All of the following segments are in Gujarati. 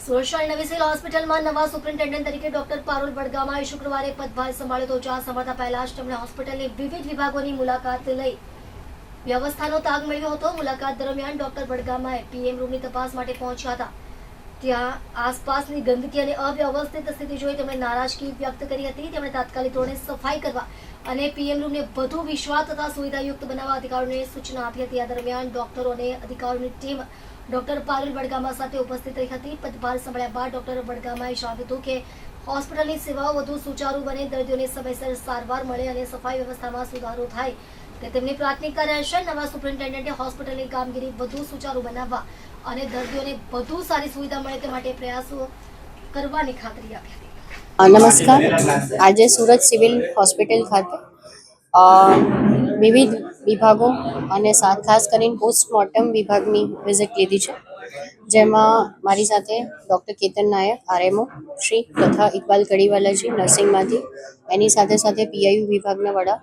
સોશિયલ નવી સિવિલ હોસ્પિટલમાં નવા સુપ્રિન્ટેન્ડન્ટ તરીકે ડોક્ટર પારુલ વડગામાએ શુક્રવારે પદભાર સંભાળ્યો તો ચા સંભાળતા પહેલા જ તેમણે હોસ્પિટલની વિવિધ વિભાગોની મુલાકાત લઈ વ્યવસ્થાનો તાગ મેળવ્યો હતો. મુલાકાત દરમિયાન ડોક્ટર વડગામાએ પીએમ રૂમની તપાસ માટે પહોંચ્યા હતા. ત્યાં આસપાસની ગંદકી અને અવ્યવસ્થિત સ્થિતિ જોઈ તેમણે નારાજગી વ્યક્ત કરી હતી. તેમણે તાત્કાલિક ધોરણે સફાઈ કરવા અને પીએમ રૂમને વધુ વિશ્વાસ તથા સુવિધાયુક્ત બનાવવા અધિકારીઓને સૂચના આપી હતી. આ દરમિયાન ડોક્ટરો અને અધિકારીઓની ટીમ ડોક્ટર પારુલ વડગામા સાથે ઉપસ્થિત રહી હતી. પદભાર સંભાળ્યા બાદ ડોક્ટર વડગામાએ જણાવ્યું હતું કે હોસ્પિટલની સેવાઓ વધુ સુચારુ બને, દર્દીઓને સમયસર સારવાર મળે અને સફાઈ વ્યવસ્થામાં સુધારો થાય તે તેમની પ્રાથમિકતા રહેશે. નવા સુપ્રિન્ટેન્ડન્ટે હોસ્પિટલની કામગીરી વધુ સુચારુ બનાવવા અને દર્દીઓને વધુ સારી સુવિધા મળે તે માટે પ્રયાસો કરવાની ખાતરી આપી હતી. નમસ્કાર. આજે સુરત સિવિલ હોસ્પિટલ ખાતે વિવિધ વિભાગો અને ખાસ કરીને પોસ્ટમોર્ટમ વિભાગની વિઝિટ લીધી છે, જેમાં મારી સાથે ડૉક્ટર કેતન નાયક આરએમઓ શ્રી તથા ઇકબાલ કડીવાલાજી નર્સિંગમાંથી, એની સાથે સાથે પીઆઈયુ વિભાગના વડા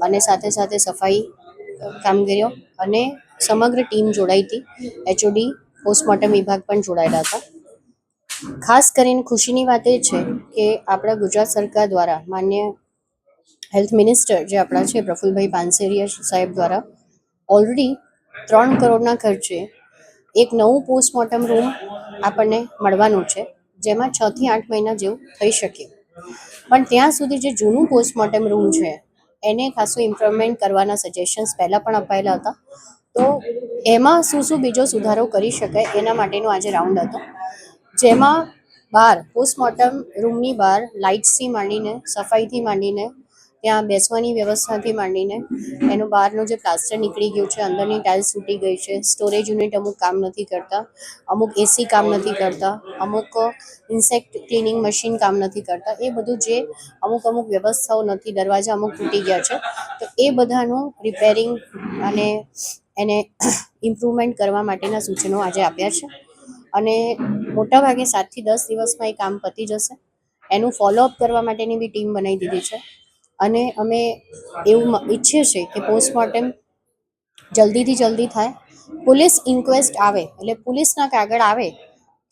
અને સાથે સાથે સફાઈ કામગીરીઓ અને સમગ્ર ટીમ જોડાઈ હતી. એચઓડી પોસ્ટમોર્ટમ વિભાગ પણ જોડાયેલા હતા. ખાસ કરીને ખુશીની વાત એ છે કે આપણા ગુજરાત સરકાર દ્વારા માન્ય હેલ્થ મિનિસ્ટર જે આપણા છે પ્રફુલભાઈ પાનસેરિયા સાહેબ દ્વારા ઓલરેડી 3 કરોડના ખર્ચે એક નવું પોસ્ટમોર્ટમ રૂમ આપણને મળવાનું છે, જેમાં 6 થી 8 મહિના જેવું થઈ શકે. પણ ત્યાં સુધી જે જૂનું પોસ્ટમોર્ટમ રૂમ છે એને ખાસું ઇમ્પ્રુવમેન્ટ કરવાના સજેશન્સ પહેલાં પણ અપાયેલા હતા. તો એમાં શું બીજો સુધારો કરી શકાય એના માટેનો આજે રાઉન્ડ હતો, જેમાં બહાર પોસ્ટમોર્ટમ રૂમની બહાર લાઇટ્સથી માંડીને, સફાઈથી માંડીને, ત્યાં બેસવાની વ્યવસ્થાથી માંડીને, એનું બહારનું જે પ્લાસ્ટર નીકળી ગયું છે, અંદરની ટાઇલ્સ તૂટી ગઈ છે, સ્ટોરેજ યુનિટ અમુક કામ નથી કરતા, અમુક એસી કામ નથી કરતા, અમુક ઇન્સેક્ટ ક્લિનિંગ મશીન કામ નથી કરતા, એ બધું જે અમુક વ્યવસ્થાઓ નથી, દરવાજા અમુક તૂટી ગયા છે, તો એ બધાનું રિપેરિંગ અને એને ઇમ્પ્રુવમેન્ટ કરવા માટેના સૂચનો આજે આપ્યા છે. અને મોટાભાગે 7 થી 10 દિવસમાં એ કામ પતી જશે. એનું ફોલોઅપ કરવા માટેની બી ટીમ બનાવી દીધી છે. અને અમે એવું ઈચ્છીએ છીએ કે પોસ્ટમોર્ટમ જલ્દીથી જલ્દી થાય, પોલીસ ઇન્ક્વેસ્ટ આવે એટલે પોલીસના કાગળ આવે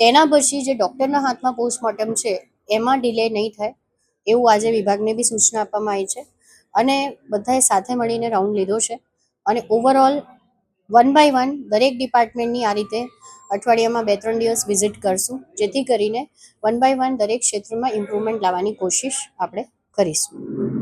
તેના પછી જે ડૉક્ટરના હાથમાં પોસ્ટમોર્ટમ છે એમાં ડિલે નહીં થાય, એવું આજે વિભાગને બી સૂચના આપવામાં આવી છે. અને બધાએ સાથે મળીને રાઉન્ડ લીધો છે અને ઓવરઓલ 1 બાય 1 દરેક ડિપાર્ટમેન્ટની આ રીતે અઠવાડિયામાં 2-3 દિવસ વિઝિટ કરશું, જેથી કરીને 1 બાય 1 દરેક ક્ષેત્રમાં ઇમ્પ્રુવમેન્ટ લાવવાની કોશિશ આપણે કરીશું.